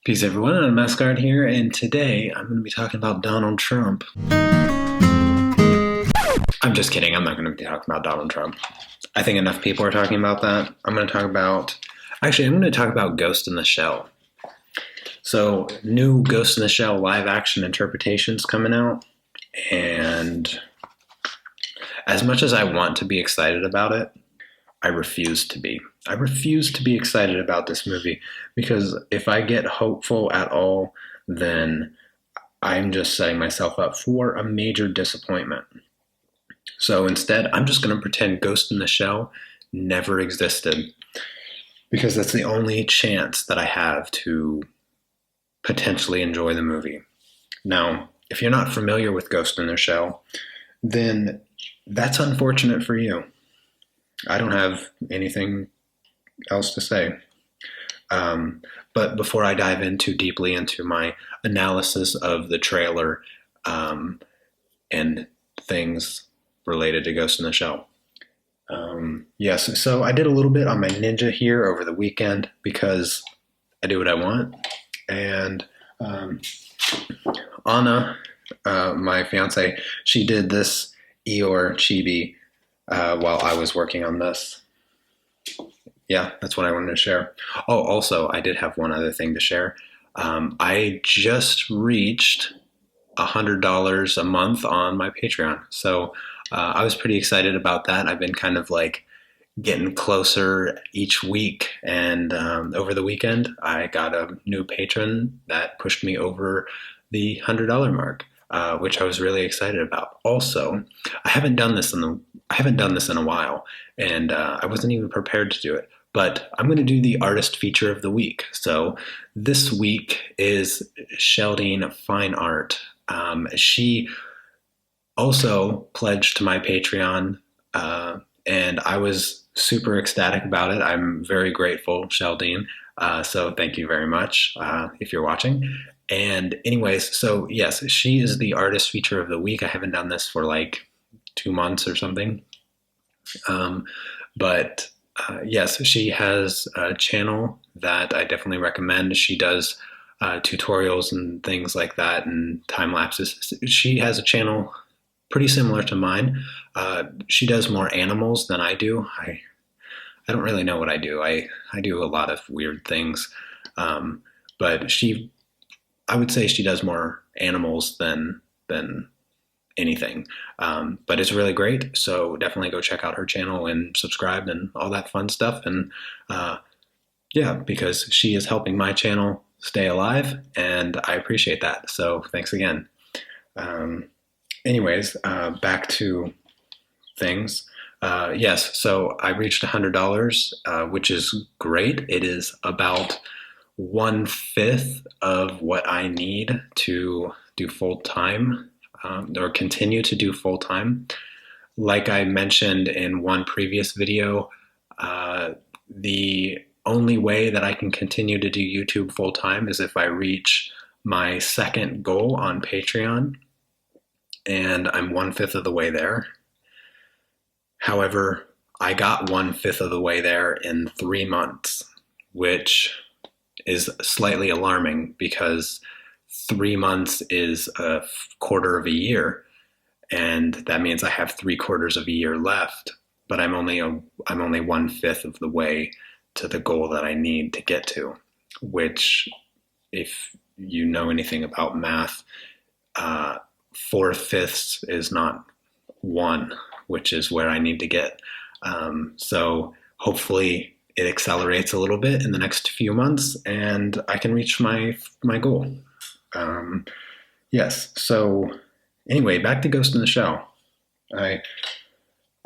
Peace everyone, Unmask here, and today I'm going to be talking about Donald Trump. I'm just kidding, I'm not going to be talking about Donald Trump. I think enough people are talking about that. I'm going to talk about Ghost in the Shell. So, new Ghost in the Shell live action interpretations coming out, and as much as I want to be excited about it, I refuse to be. I refuse to be excited about this movie because if I get hopeful at all, then I'm just setting myself up for a major disappointment. So instead, I'm just going to pretend Ghost in the Shell never existed because that's the only chance that I have to potentially enjoy the movie. Now, if you're not familiar with Ghost in the Shell, then that's unfortunate for you. I don't have anything else to say. But before I dive in too deeply into my analysis of the trailer and things related to Ghost in the Shell. Yes, so I did a little bit on my Ninja here over the weekend because I do what I want. And Anna, my fiance, she did this Eeyore chibi while I was working on this. Yeah, that's what I wanted to share. Oh, also, I did have one other thing to share. I just reached $100 a month on my Patreon. So I was pretty excited about that. I've been kind of like getting closer each week. And over the weekend, I got a new patron that pushed me over the $100 mark. Which I was really excited about. Also, I haven't done this in a while, and I wasn't even prepared to do it. But I'm going to do the artist feature of the week. So this week is Sheldene Fine Art. She also pledged to my Patreon, and I was super ecstatic about it. I'm very grateful, Sheldene. So thank you very much if you're watching. And anyways, so yes, she is the artist feature of the week. I haven't done this for like 2 months or something. But yes, she has a channel that I definitely recommend. She does tutorials and things like that and time lapses. She has a channel pretty similar to mine. She does more animals than I do. I don't really know what I do. I do a lot of weird things. But I would say she does more animals than anything. But it's really great. So definitely go check out her channel and subscribe and all that fun stuff. And yeah, because she is helping my channel stay alive and I appreciate that. So thanks again. Anyways, back to things. Yes, so I reached $100, which is great. It is about 1/5 of what I need to do full time or continue to do full time. Like I mentioned in one previous video, the only way that I can continue to do YouTube full time is if I reach my second goal on Patreon, and I'm 1/5 of the way there. However, I got 1/5 of the way there in 3 months, which is slightly alarming because 3 months is a quarter of a year, and that means I have 3/4 of a year left. But I'm only 1/5 of the way to the goal that I need to get to. Which, if you know anything about math, 4/5 is not 1, which is where I need to get. So hopefully it accelerates a little bit in the next few months and I can reach my goal. Yes, so anyway, back to Ghost in the Shell. I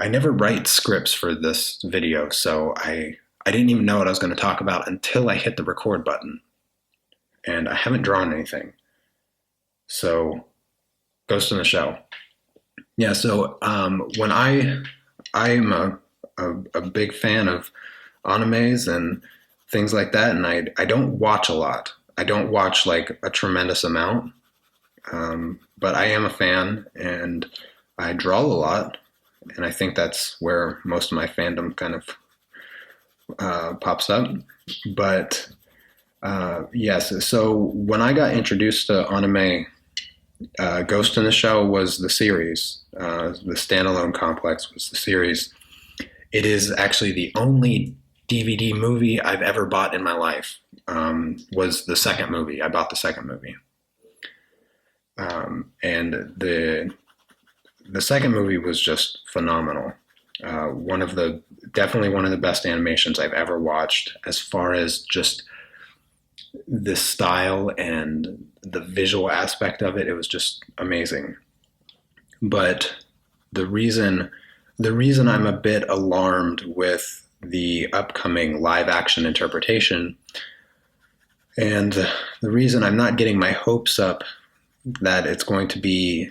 never write scripts for this video, so I didn't even know what I was going to talk about until I hit the record button. And I haven't drawn anything. So, Ghost in the Shell. Yeah, so when I'm a big fan of animes and things like that, and I don't watch a lot. I don't watch like a tremendous amount, but I am a fan and I draw a lot, and I think that's where most of my fandom kind of pops up. But Yes. So when I got introduced to anime, Ghost in the Shell was the series. The standalone complex was the series. It is actually the only DVD movie I've ever bought in my life. Was the second movie. I bought the second movie, and the second movie was just phenomenal. Definitely one of the best animations I've ever watched, as far as just the style and the visual aspect of it. It was just amazing. But the reason I'm a bit alarmed with the upcoming live action interpretation, and the reason I'm not getting my hopes up that it's going to be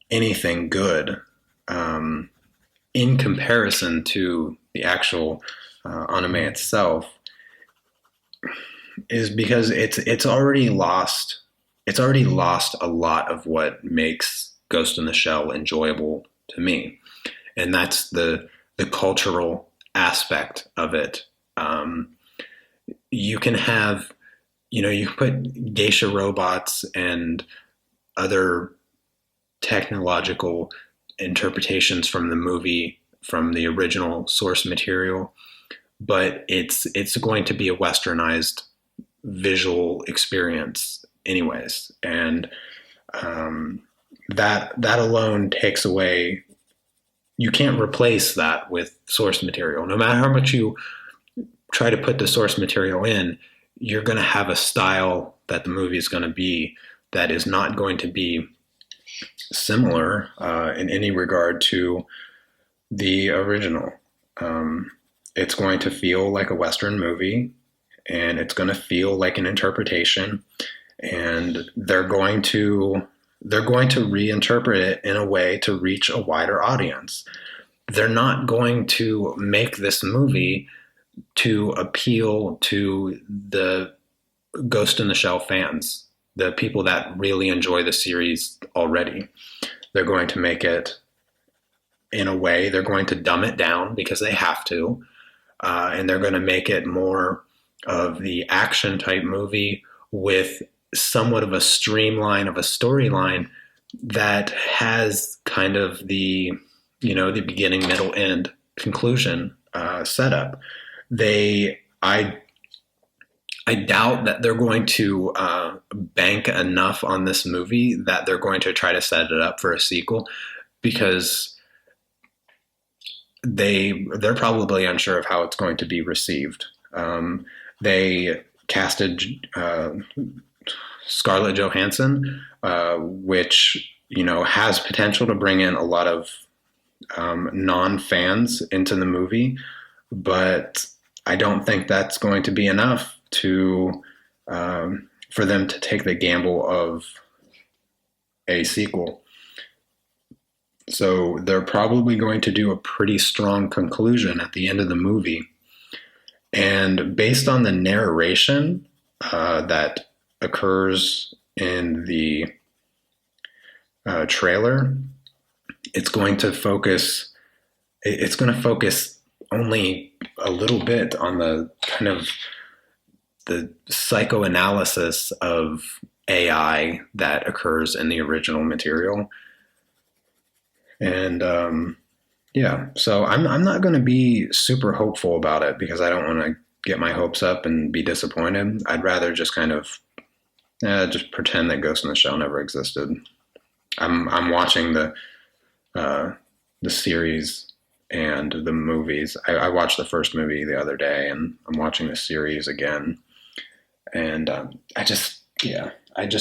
anything good, in comparison to the actual anime itself, is because it's already lost. It's already lost a lot of what makes Ghost in the Shell enjoyable to me, and that's the cultural aspect of it. You can have, you put geisha robots and other technological interpretations from the movie, from the original source material, but it's going to be a westernized visual experience anyways, and that alone takes away. You can't replace that with source material. No matter how much you try to put the source material in, you're going to have a style that the movie is going to be that is not going to be similar in any regard to the original. It's going to feel like a Western movie, and it's going to feel like an interpretation, and they're going to reinterpret it in a way to reach a wider audience. They're not going to make this movie to appeal to the Ghost in the Shell fans, the people that really enjoy the series already. They're going to make it in a way, they're going to dumb it down because they have to, and they're going to make it more of the action type movie with somewhat of a streamline of a storyline that has kind of the beginning, middle, end conclusion setup. I doubt that they're going to bank enough on this movie that they're going to try to set it up for a sequel, because they're probably unsure of how it's going to be received. They casted Scarlett Johansson, which has potential to bring in a lot of non-fans into the movie, but I don't think that's going to be enough to for them to take the gamble of a sequel. So they're probably going to do a pretty strong conclusion at the end of the movie. And based on the narration that occurs in the trailer, it's going to focus only a little bit on the kind of the psychoanalysis of AI that occurs in the original material. And so I'm not going to be super hopeful about it, because I don't want to get my hopes up and be disappointed. I'd rather just kind of just pretend that Ghost in the Shell never existed. I'm watching the series and the movies. I watched the first movie the other day, and I'm watching the series again. And I just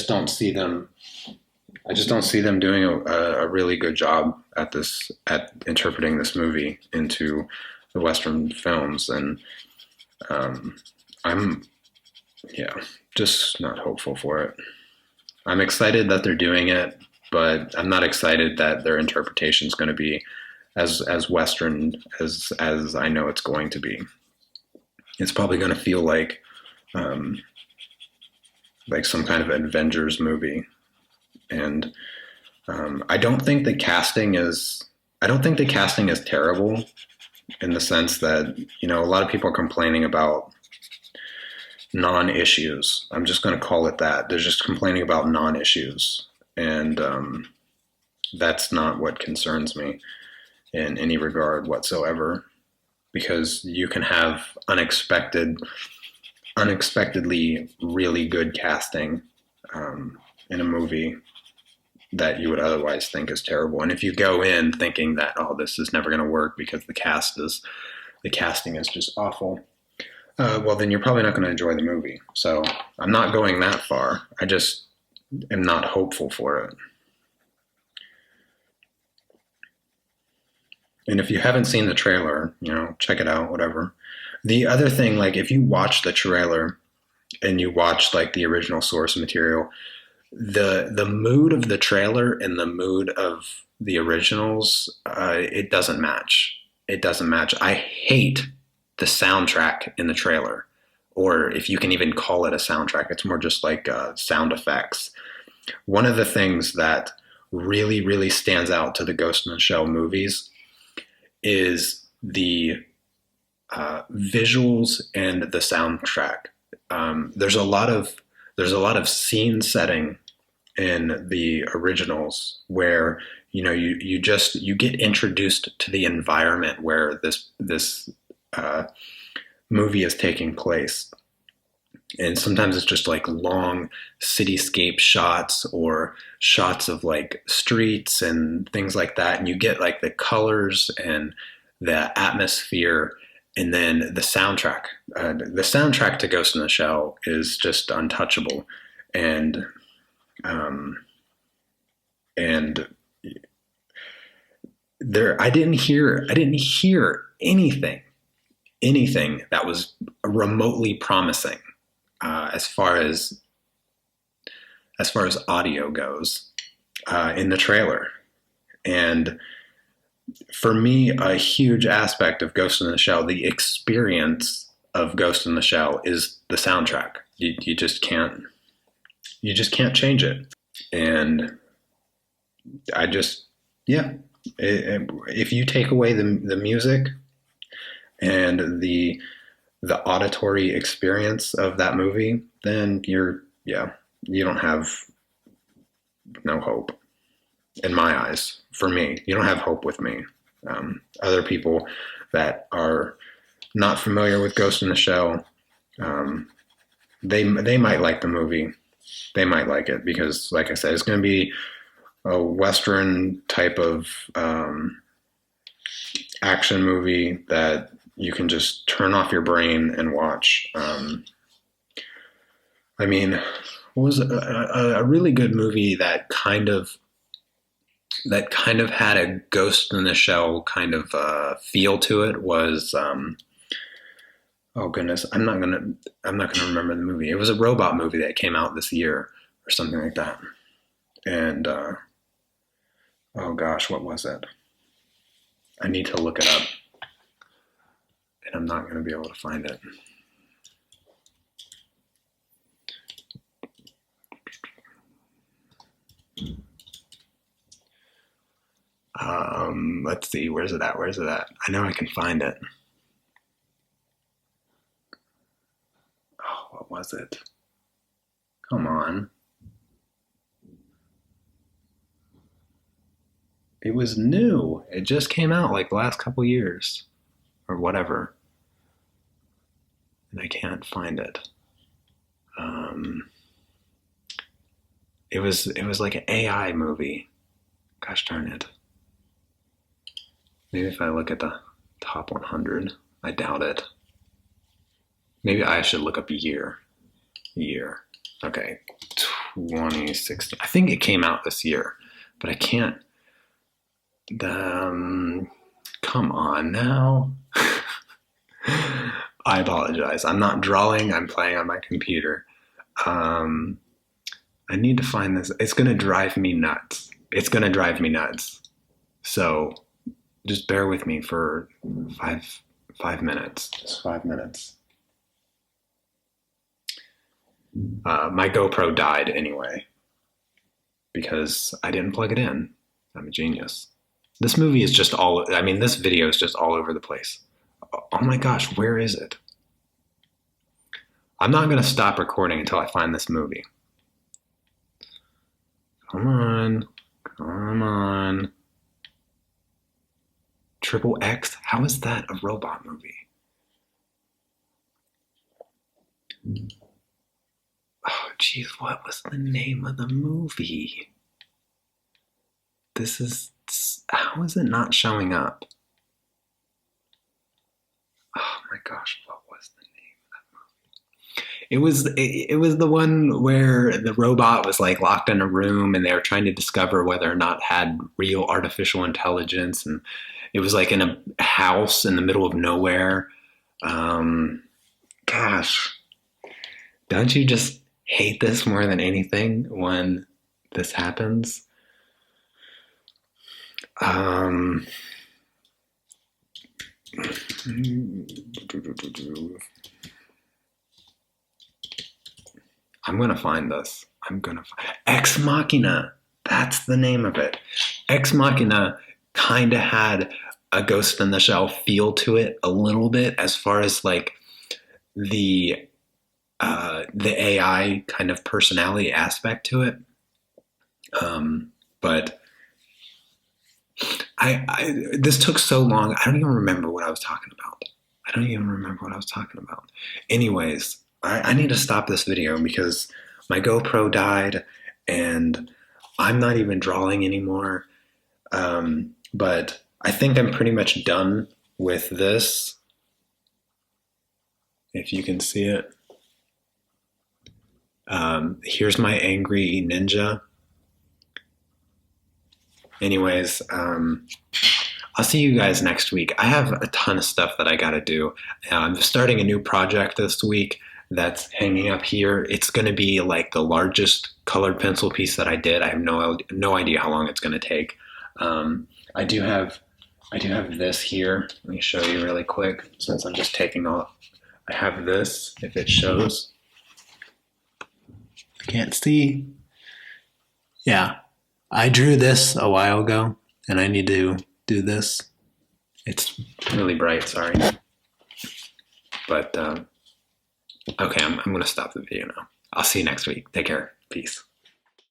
don't see them. I just don't see them doing a really good job at interpreting this movie into the Western films. And I'm just not hopeful for it. I'm excited that they're doing it, but I'm not excited that their interpretation is going to be as Western as I know it's going to be. It's probably going to feel like some kind of Avengers movie. And I don't think the casting is terrible, in the sense that, a lot of people are complaining about non-issues. I'm just going to call it that. They're just complaining about non-issues. And that's not what concerns me in any regard whatsoever, because you can have unexpectedly really good casting in a movie that you would otherwise think is terrible. And if you go in thinking that, oh, this is never going to work because the casting is just awful, well, then you're probably not going to enjoy the movie. So I'm not going that far. I just am not hopeful for it. And if you haven't seen the trailer, check it out, whatever. The other thing, like if you watch the trailer and you watch like the original source material, the mood of the trailer and the mood of the originals, it doesn't match. It doesn't match. I hate the soundtrack in the trailer, or if you can even call it a soundtrack, it's more just like sound effects. One of the things that really, really stands out to the Ghost in the Shell movies is the visuals and the soundtrack. There's a lot of scene setting in the originals where you get introduced to the environment where this movie is taking place, and sometimes it's just like long cityscape shots or shots of like streets and things like that, and you get like the colors and the atmosphere. And then the soundtrack to Ghost in the Shell is just untouchable. And there, I didn't hear anything that was remotely promising as far as audio goes in the trailer. And for me, a huge aspect of Ghost in the Shell, the experience of Ghost in the Shell, is the soundtrack. You just can't change it. And if you take away the music and the auditory experience of that movie, then you don't have no hope. In my eyes, for me, you don't have hope with me. Other people that are not familiar with Ghost in the Shell, they might like the movie. They might like it because, like I said, it's going to be a Western type of action movie that you can just turn off your brain and watch. What was a really good movie that kind of had a Ghost in the Shell kind of feel to it was oh goodness, I'm not gonna remember the movie. It was a robot movie that came out this year or something like that. And oh gosh, what was it? I need to look it up, and I'm not gonna be able to find it. Let's see, where's it at? I know I can find it. Oh, what was it? Come on. It was new. It just came out like the last couple years or whatever. And I can't find it. It was like an AI movie. Gosh darn it. Maybe if I look at the top 100, I doubt it. Maybe I should look up year. Okay, 2016. I think it came out this year, but I can't. Come on now. I apologize. I'm not drawing. I'm playing on my computer. I need to find this. It's going to drive me nuts. So just bear with me for 5 minutes. Just 5 minutes. My GoPro died anyway because I didn't plug it in. I'm a genius. This movie is just this video is just all over the place. Oh my gosh, where is it? I'm not going to stop recording until I find this movie. Come on. Come on. Triple X? How is that a robot movie? Oh, geez, what was the name of the movie? How is it not showing up? Oh my gosh, what was the name of that movie? It was the one where the robot was like locked in a room and they were trying to discover whether or not it had real artificial intelligence, and it was like in a house in the middle of nowhere. Gosh, don't you just hate this more than anything when this happens? I'm gonna find this. Ex Machina. That's the name of it. Ex Machina kind of had a Ghost in the Shell feel to it a little bit, as far as like the AI kind of personality aspect to it. But this took so long. I don't even remember what I was talking about. Anyways, I need to stop this video because my GoPro died and I'm not even drawing anymore. But I think I'm pretty much done with this. If you can see it. Here's my angry ninja. Anyways, I'll see you guys next week. I have a ton of stuff that I got to do. I'm starting a new project this week that's hanging up here. It's going to be like the largest colored pencil piece that I did. I have no idea how long it's going to take. I do have this here. Let me show you really quick since I'm just taking off. I have this, if it shows. Can't see. Yeah. I drew this a while ago, and I need to do this. It's really bright, sorry. But, okay, I'm going to stop the video now. I'll see you next week. Take care. Peace.